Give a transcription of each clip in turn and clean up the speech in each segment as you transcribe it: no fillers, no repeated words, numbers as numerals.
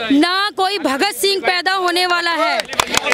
ना कोई भगत सिंह पैदा होने वाला है,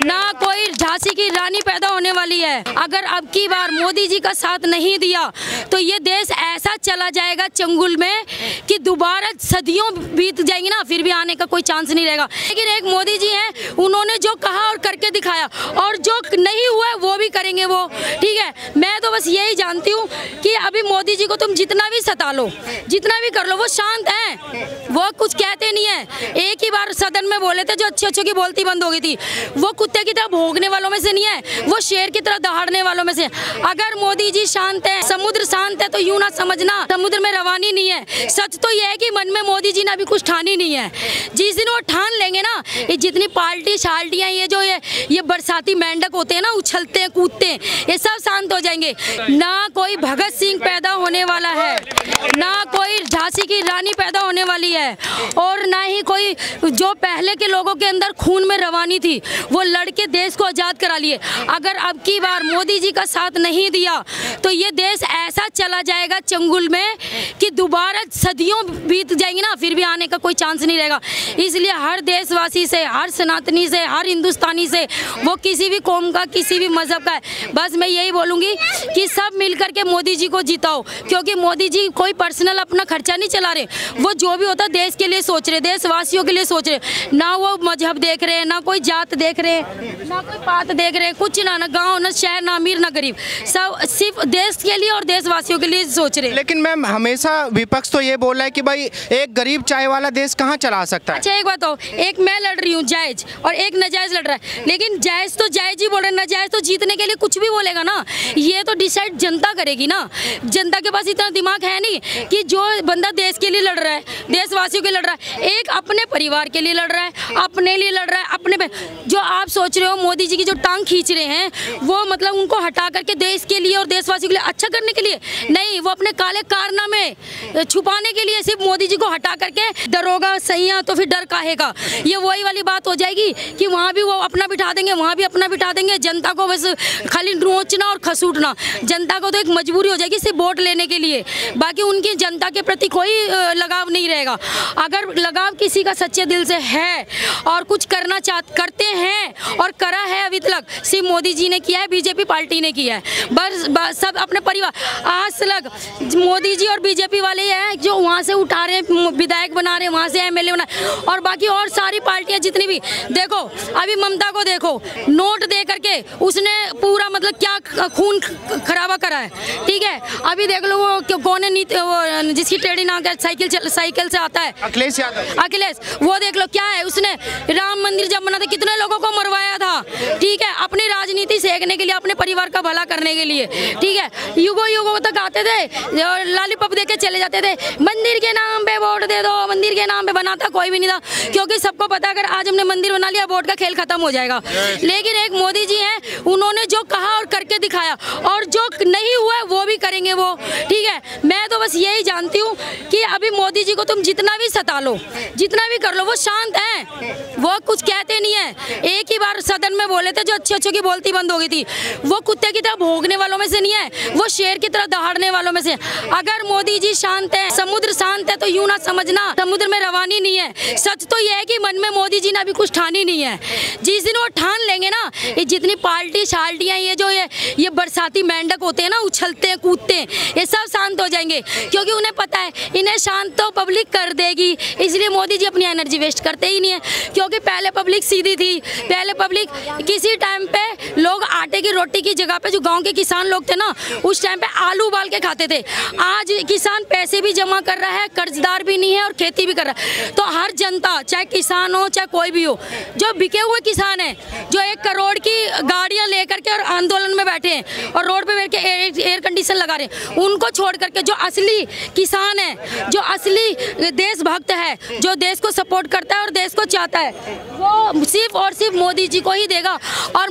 ना कोई झांसी की रानी पैदा होने वाली है। अगर अब की बार मोदी जी का साथ नहीं दिया तो ये देश ऐसा चला जाएगा चंगुल में कि दोबारा सदियों बीत जाएंगी ना, फिर भी आने का कोई चांस नहीं रहेगा। लेकिन एक मोदी जी हैं, उन्होंने जो कहा और करके दिखाया, और जो नहीं हुआ वो भी करेंगे वो, ठीक है। मैं तो बस यही जानती हूँ कि अभी मोदी जी को तुम जितना भी सता लो, जितना भी कर लो, वो शांत हैं, वो कुछ कहते नहीं है। एक ही बार सदन में बोले थे, जो अच्छे अच्छे की बोलती बंद हो गई थी। वो कुत्ते की तरह भौंकने वालों में से नहीं है, वो शेर की तरह दहाड़ने वालों में से। अगर मोदी जी शांत है, समुद्र शांत है, तो यूं ना समझना समुद्र में रवानी नहीं है। सच तो यह है कि मन में मोदी जी ने अभी कुछ ठानी नहीं है। जिस दिन वो ठान लेंगे ना, ये जितनी पार्टी शाल्टियां, ये जो ये बरसाती मेंढक होते हैं ना, उछलते हैं कूदते हैं, ये सब शांत हो जाएंगे। ना कोई भगत सिंह पैदा होने वाला है, ना कोई झांसी की रानी पैदा होने वाली है, और ना ही कोई जो पहले के लोगों के अंदर खून में रवानी थी वो लड़के देश को आज़ाद करा लिए। अगर अब की बार मोदी जी का साथ नहीं दिया तो ये देश ऐसा चला जाएगा चंगुल में कि दोबारा सदियों बीत जाएंगी ना, फिर भी आने का कोई चांस नहीं रहेगा। इसलिए हर देशवासी से, हर सनातनी से, हर हिंदुस्तानी से, वो किसी भी कौम का, किसी भी मजहब का है, बस मैं यही बोलूँगी कि सब मिल करके मोदी जी को जिताओ। क्योंकि मोदी जी कोई पर्सनल अपना खर्चा नहीं चला रहे, वो जो भी होता देश के लिए सोच रहे, देशवासियों के लिए सोच रहे। ना वो मजहब देख रहे हैं, ना कोई जात देख रहे हैं, ना कोई बात देख रहे हैं, कुछ ना गांव, ना शहर, ना अमीर, ना गरीब, सब सिर्फ देश के लिए और देशवासियों के लिए सोच रहे हैं। लेकिन मैम, हमेशा विपक्ष तो ये बोल रहा है कि भाई एक गरीब चाय वाला देश कहाँ चला सकता है। अच्छा एक बात हो, एक मैं लड़ रही हूँ जायज और एक नाजायज लड़ रहा है, लेकिन जायज तो जायज ही बोल रहे हैं, नाजायज तो जीतने के लिए कुछ भी बोलेगा ना। ये तो डिसाइड जनता करेगी ना। जनता के पास इतना दिमाग है नहीं कि जो बंदा देश के लिए लड़ रहा है, देशवासियों के लिए लड़ रहा है, एक अपने परिवार के लिए लड़ रहा है, अपने लिए लड़ रहा है, अपने पे जो आप सोच रहे हो मोदी जी की जो टांग खींच रहे हैं, वो मतलब उनको हटा करके देश के लिए और देशवासियों के लिए अच्छा करने के लिए नहीं, वो अपने काले कारनामे छुपाने के लिए सिर्फ मोदी जी को हटा करके डरोगा सैया तो फिर डर काहेगा। ये वही वाली बात हो जाएगी कि वहाँ भी वो अपना बिठा देंगे, वहाँ भी अपना बिठा देंगे। जनता को बस खाली नोचना और खसूटना, जनता को तो एक मजबूरी हो जाएगी सिर्फ वोट लेने के लिए, बाकी उनकी जनता के प्रति कोई लगाव नहीं रहेगा। अगर लगाव किसी का सच्चे दिल से है और कुछ करना करते हैं और करा है अभी तक, सिर्फ मोदी जी ने किया है, बीजेपी पार्टी ने किया है। बस सब अपने परिवार, आज तक मोदी जी और बीजेपी वाले हैं जो वहाँ से उठा रहे हैं, विधायक बना रहे हैं, वहाँ से एमएलए बना, और बाकी और सारी पार्टियां जितनी भी, देखो अभी ममता को देखो, नोट दे करके उसने पूरा मतलब क्या खून खराबा करा है, ठीक है। अभी देख लो वो कौन है, जिसकी टेढ़ी नाक है, साइकिल से आता है, अखिलेश यादव, अखिलेश, वो देख लो क्या है, उसने राम मंदिर जब बना था कितने लोगों को मरवाया था, ठीक है, अपनी राजनीति सेकने के लिए, अपने परिवार का भला करने के लिए, ठीक है। युगों तक आते थे और लॉलीपॉप देके चले जाते थे, मंदिर के नाम पे वोट दे दो, मंदिर के नाम पे बनाता कोई भी नहीं था, क्योंकि सबको पता अगर आज हमने मंदिर बना लिया वोट का खेल खत्म हो जाएगा। लेकिन एक मोदी जी हैं, उन्होंने जो कहा और करके दिखाया, और जो नहीं हुआ वो भी करेंगे वो, ठीक है। मैं तो बस यही जानती हूँ कि अभी मोदी जी को तुम जितना भी सता लो, जितना भी कर लो, वो शांत हैं, वो कुछ कहते नहीं है। एक ही बार सदन में बोले थे, जो अच्छे अच्छे की बोलती बंद हो गई थी। वो कुत्ते की तरह भौंकने वालों में से नहीं है, वो शेर की तरह दहाड़ने वालों में से। अगर मोदी जी शांत है, समुद्र शांत है, तो यूं ना समझना समुद्र में रवानी नहीं है। सच तो यह है कि मन में मोदी जी ने अभी कुछ ठानी नहीं है। जिस दिन वो ठान लेंगे ना, ये जितनी पार्टी शाल्टियां, ये जो ये बरसाती मेंढक होते हैं ना, उछलते हैं कूदते हैं, ये सब शांत हो जाएंगे, क्योंकि उन्हें पता है इन्हें शांत तो पब्लिक कर देगी। इसलिए मोदी जी अपनी एनर्जी वेस्ट करते ही नहीं है, क्योंकि पहले पब्लिक सीधी थी। पहले पब्लिक किसी टाइम पे लोग आटे की रोटी की जगह पे, जो गांव के किसान लोग थे ना, उस टाइम पे आलू उबाल के खाते थे। आज किसान पैसे भी जमा कर रहा है, कर्जदार भी नहीं है और खेती भी कर रहा है। तो हर जनता, चाहे किसान हो चाहे कोई भी हो, जो बिके हुए किसान है, जो 1 करोड़ की गाड़ियां लेकर के और आंदोलन में बैठे हैं और रोड पे बैठ के एयर कंडीशन लगा रहे हैं, उनको छोड़ करके जो असली किसान है, जो असली देशभक्त है, जो देश को सपोर्ट करता है और देश को चाहता है, वो सिर्फ और सिर्फ मोदी जी को ही देगा। और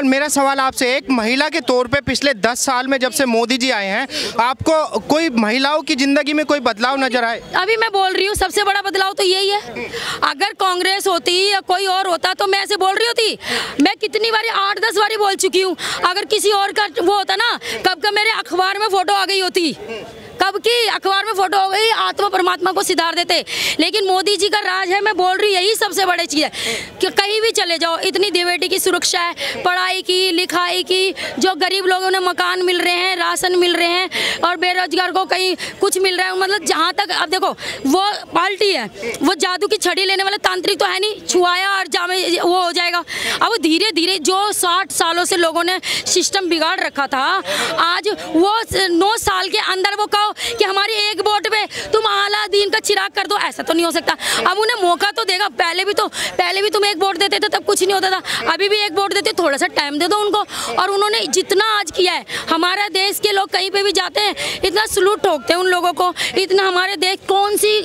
मेरा सवाल आपसे, एक महिला के तौर पे पिछले 10 साल में जब से मोदी जी आए हैं, आपको कोई महिलाओं की जिंदगी में कोई बदलाव नजर आए? अभी मैं बोल रही हूँ, सबसे बड़ा बदलाव तो यही है। अगर कांग्रेस होती या कोई और होता तो मैं ऐसे बोल रही होती, मैं कितनी बारी 8-10 बारी बोल चुकी हूँ। अगर किसी और का वो होता ना, कब का मेरे अखबार में फोटो आ गई होती, कब की अखबार में फोटो हो गई, आत्मा परमात्मा को सिधार देते। लेकिन मोदी जी का राज है, मैं बोल रही यही सबसे बड़ी चीज़ है कि कहीं भी चले जाओ इतनी बेटी की सुरक्षा है, पढ़ाई की, लिखाई की, जो गरीब लोगों ने मकान मिल रहे हैं, राशन मिल रहे हैं, और बेरोजगार को कहीं कुछ मिल रहा है। मतलब जहाँ तक अब देखो वो पार्टी है, वो जादू की छड़ी लेने वाला तांत्रिक तो है नहीं, छुआया और जामे वो हो जाएगा। अब धीरे धीरे जो 60 सालों से लोगों ने सिस्टम बिगाड़ रखा था, आज वो 9 साल के अंदर वो कहो कि हमारी एक वोट पे तुम आला दीन का चिराग कर दो, ऐसा तो नहीं हो सकता। अब उन्हें मौका तो देगा, पहले भी तुम एक वोट देते थे तब कुछ नहीं होता था, अभी भी एक वोट देते, थोड़ा सा टाइम दे दो उनको। और उन्होंने जितना आज किया है, हमारा देश के लोग कहीं पे भी जाते हैं इतना सलूट ठोकते हैं उन लोगों को, इतना हमारे देश कौन सी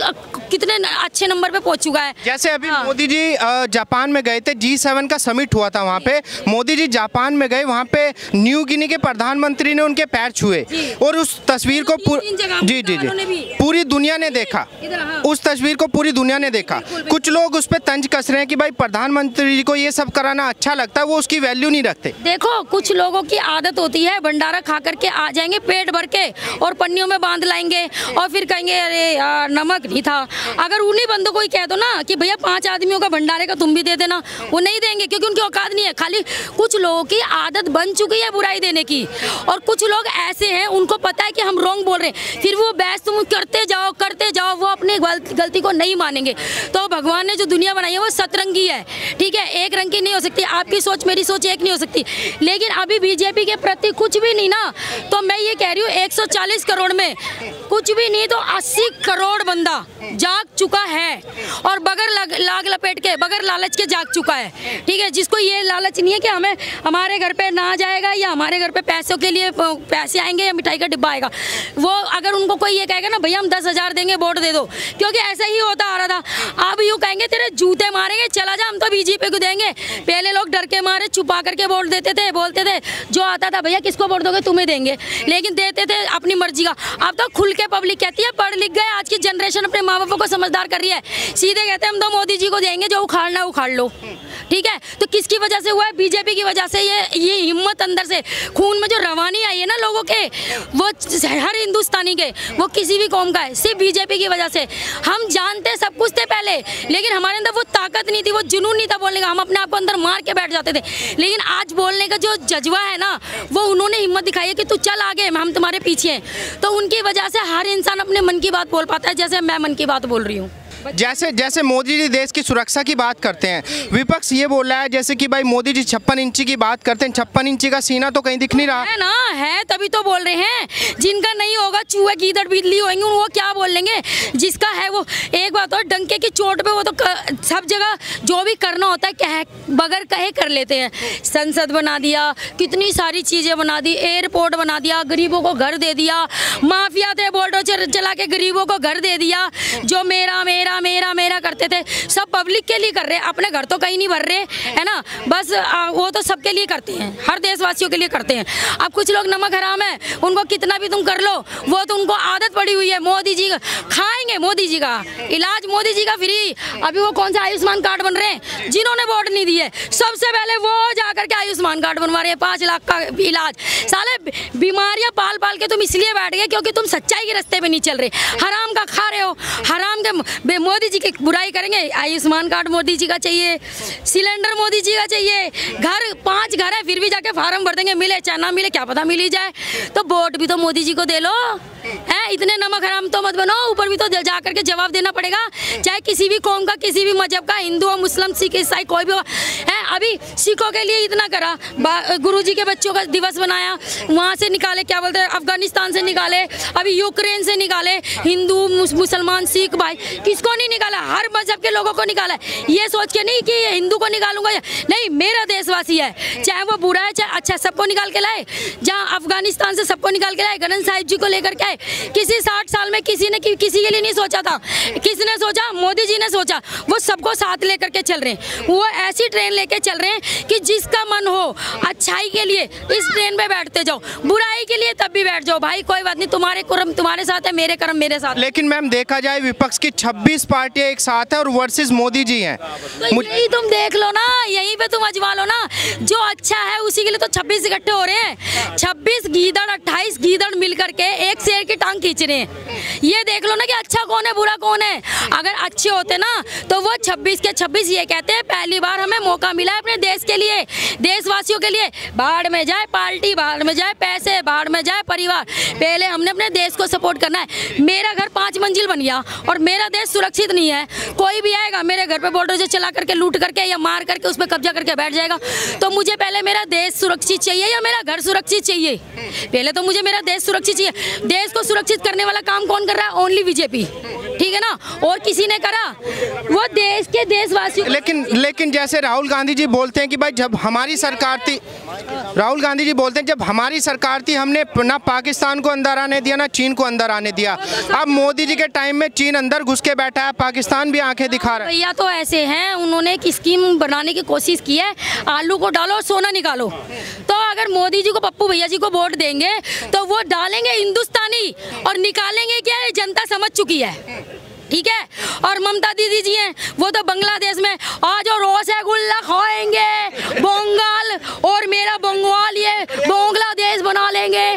कितने अच्छे नंबर पे पहुंच चुका है। जैसे अभी मोदी जी जापान में गए थे, G7 का समिट हुआ था वहाँ पे, मोदी जी जापान में गए, वहाँ पे न्यू गिनी के प्रधानमंत्री ने उनके पैर छुए और उस तस्वीर को जी पूरी दुनिया ने देखा, उस तस्वीर को पूरी दुनिया ने देखा। कुछ लोग उस पर तंज कस रहे हैं कि भाई प्रधानमंत्री जी को ये सब कराना अच्छा लगता है, वो उसकी वैल्यू नहीं रखते। देखो कुछ लोगों की आदत होती है, भंडारा खा करके आ जाएंगे पेट भर के और पन्नियों में बांध लाएंगे और फिर कहेंगे अरे यार नमक नहीं था। अगर उन्हीं बंदों को ही कह दो ना कि भैया 5 आदमियों का भंडारे का तुम भी दे देना, वो नहीं देंगे क्योंकि उनकी औकात नहीं है। खाली कुछ लोगों की आदत बन चुकी है बुराई देने की, और कुछ लोग ऐसे हैं उनको पता है कि हम रॉन्ग बोल रहे हैं, फिर वो बहस तुम करते जाओ, वो अपनी गलती को नहीं मानेंगे। तो भगवान ने जो दुनिया बनाई है वो सतरंगी है, ठीक है, एक रंग की नहीं हो सकती। आपकी सोच मेरी सोच एक नहीं हो सकती। लेकिन अभी बीजेपी के प्रति कुछ भी नहीं ना, तो मैं ये कह रही हूँ 140 करोड़ में कुछ भी नहीं तो 80 करोड़ बंदा जाग चुका है, और बगैर लाग लपेट के, बगैर लालच के जाग चुका है, ठीक है। जिसको ये लालच नहीं है कि हमें हमारे घर पे ना जाएगा या हमारे घर पे पैसों के लिए पैसे आएंगे या मिठाई का डिब्बा आएगा, वो अगर उनको कोई ये कहेगा ना भैया हम 10,000 देंगे वोट दे दो, क्योंकि ऐसा ही होता आ रहा था। अब यूँ कहेंगे तेरे जूते मारेंगे, चला जा हम तो बीजेपी को देंगे। पहले लोग डर के मारे छुपा करके वोट देते थे, बोलते थे जो आता था भैया किसको वोट दोगे तुम्हें देंगे, लेकिन देते थे अपनी मर्जी का। अब तो खुल के पब्लिक कहती है पढ़ लिख गए, आज की जनरेशन अपने माँ बापों को समझदार कर रही है, सीधे कहते हैं हम तो मोदी जी को देंगे, जो उखाड़ना है उखाड़ लो, ठीक है। तो किसकी वजह से हुआ है? बीजेपी की वजह से। ये हिम्मत अंदर से खून में जो रवानी आई है ना लोगों के, वो हर हिंदुस्तानी के, वो किसी भी कौम का है, सिर्फ बीजेपी की वजह से। हम जानते सब कुछ थे पहले, लेकिन हमारे अंदर वो ताकत नहीं थी, वो जुनून नहीं था बोलने का, हम अपने आप को अंदर मार के बैठ जाते थे। लेकिन आज बोलने का जो जज्बा है ना, वो उन्होंने हिम्मत दिखाई है कि तू चल आगे, हम तुम्हारे पीछे हैं। तो उनकी वजह से हर इंसान अपने मन की बात बोल पाता है, जैसे मैं मन की बात बोल रही हूँ। जैसे मोदी जी देश की सुरक्षा की बात करते हैं, विपक्ष ये बोल रहा है जैसे कि भाई मोदी जी 56 इंची की बात करते हैं, 56 इंची का सीना तो कहीं दिख नहीं रहा है ना, है तभी तो बोल रहे हैं। जिनका नहीं होगा चूहे गीदड़ बिजली होंगे वो क्या बोल लेंगे, जिसका है वो एक बात और डंके की चोट पे वो तो सब जगह जो भी करना होता है कहे बगैर कहे कर लेते हैं। संसद बना दिया, कितनी सारी चीज़ें बना दी, एयरपोर्ट बना दिया, गरीबों को घर दे दिया, माफिया थे बुलडोजर चला के गरीबों को घर दे दिया, जो मेरा मेरा मेरा मेरा करते थे सब पब्लिक के लिए कर रहे हैं, अपने घर तो कहीं नहीं भर रहे है ना, बस वो तो सबके लिए करते हैं, हर देशवासियों के लिए करते हैं। अब कुछ लोग नमक हराम है, उनको कितना भी तुम कर लो, वो तो उनको आदत पड़ी हुई है। मोदी जी खाएंगे, मोदी जी का इलाज, मोदी जी का फ्री। अभी वो कौन सा आयुष्मान कार्ड बन रहे हैं, जिन्होंने वोट नहीं दिए सबसे पहले वो जाकर के आयुष्मान कार्ड बनवा रहे हैं, 5 लाख का इलाज। साले बीमारियां पाल पाल के तुम इसलिए बैठ गए क्योंकि तुम सच्चाई के रास्ते पे नहीं चल रहे, हराम का खा रहे हो, हराम के मोदी जी की बुराई करेंगे। आयुष्मान कार्ड मोदी जी का चाहिए, सिलेंडर मोदी जी का चाहिए, घर 5 घर है फिर भी जाके फार्म भर देंगे, मिले चाहे ना मिले क्या पता मिल ही जाए, तो वोट भी तो मोदी जी को दे लो है। इतने नमक हराम तो मत बनो, ऊपर भी तो जा करके जवाब देना पड़ेगा, चाहे किसी भी कौम का, किसी भी मजहब का, हिंदू हो, मुस्लिम, सिख, ईसाई कोई भी हो है। अभी सिखों के लिए इतना करा, गुरुजी के बच्चों का दिवस बनाया, वहाँ से निकाले, क्या बोलते हैं, अफगानिस्तान से निकाले, अभी यूक्रेन से निकाले, हिंदू मुसलमान सिख भाई किसको नहीं निकाला, हर मजहब के लोगों को निकाला। ये सोच के नहीं कि हिंदू को निकालूंगा, नहीं, मेरा देशवासी है, चाहे वो बुरा है चाहे अच्छा, सबको निकाल के लाए। जहाँ अफगानिस्तान से सबको निकाल के लाए, ग्रंथ साहिब जी को लेकर के आए। किसी 60 साल में किसी ने किसी के लिए नहीं सोचा था, किसने सोचा, मोदी जी ने सोचा, वो सबको साथ लेकर के चल रहे हैं। वो ऐसी ट्रेन लेके चल रहे हैं कि जिसका मन हो अच्छाई के लिए इस ट्रेन में बैठते जाओ, बुराई के लिए तब भी बैठ जाओ भाई, कोई बात नहीं, तुम्हारे कर्म तुम्हारे साथ है, मेरे कर्म मेरे साथ। लेकिन मैम देखा जाए विपक्ष की 26 पार्टियां एक साथ है और वर्सेस मोदी जी हैं। तो यही तुम देख लो ना, यहीं पे तुम अजमा लो ना, जो अच्छा है उसी के लिए तो 26 इकट्ठे हो रहे हैं। 26 गीदड़ 28 गीदड़ मिल करके एक शेर की टांग खींच रहे हैं। ये देख लो ना कि अच्छा कौन है बुरा कौन है। अगर अच्छे होते ना तो वो 26 के 26 ये कहते हैं पहली बार हमें मौका मिला है अपने देश के लिए, देशवासियों के लिए। बाढ़ में जाए पार्टी, बाढ़ में जाए पैसे, बाढ़ में जाए परिवार, पहले हमने अपने देश को सपोर्ट करना है। मेरा घर 5 मंजिल बन गया और मेरा देश सुरक्षित नहीं है, कोई भी आएगा मेरे घर पे बुलडोजर चला करके लूट करके या मार करके उस पर कब्जा करके बैठ जाएगा। तो मुझे पहले मेरा देश सुरक्षित चाहिए या मेरा घर सुरक्षित चाहिए? पहले तो मुझे मेरा देश सुरक्षित चाहिए। देश को सुरक्षित करने वाला काम कौन कर रहा है? ओनली बीजेपी, ठीक है ना, और किसी ने करा? वो देश के देशवासियों। लेकिन जैसे राहुल गांधी जी बोलते हैं कि भाई जब हमारी सरकार थी, राहुल गांधी जी बोलते हैं जब हमारी सरकार थी हमने ना पाकिस्तान को अंदर आने दिया ना चीन को अंदर आने दिया। अब मोदी जी के टाइम में चीन अंदर घुस के बैठा है, पाकिस्तान भी आंखें दिखा रहा है। भैया तो ऐसे हैं, उन्होंने एक स्कीम बनाने की कोशिश की है, आलू को डालो और सोना निकालो। तो अगर मोदी जी को पप्पू भैया जी को वोट देंगे तो वो डालेंगे हिंदुस्तानी और निकालेंगे क्या, ये जनता समझ चुकी है, ठीक है। और ममता दीदी जी हैं, वो तो बांग्लादेश में आज और रसगुल्ला खाएंगे, बंगाल और मेरा बंगाल ये बांग्लादेश बना लेंगे।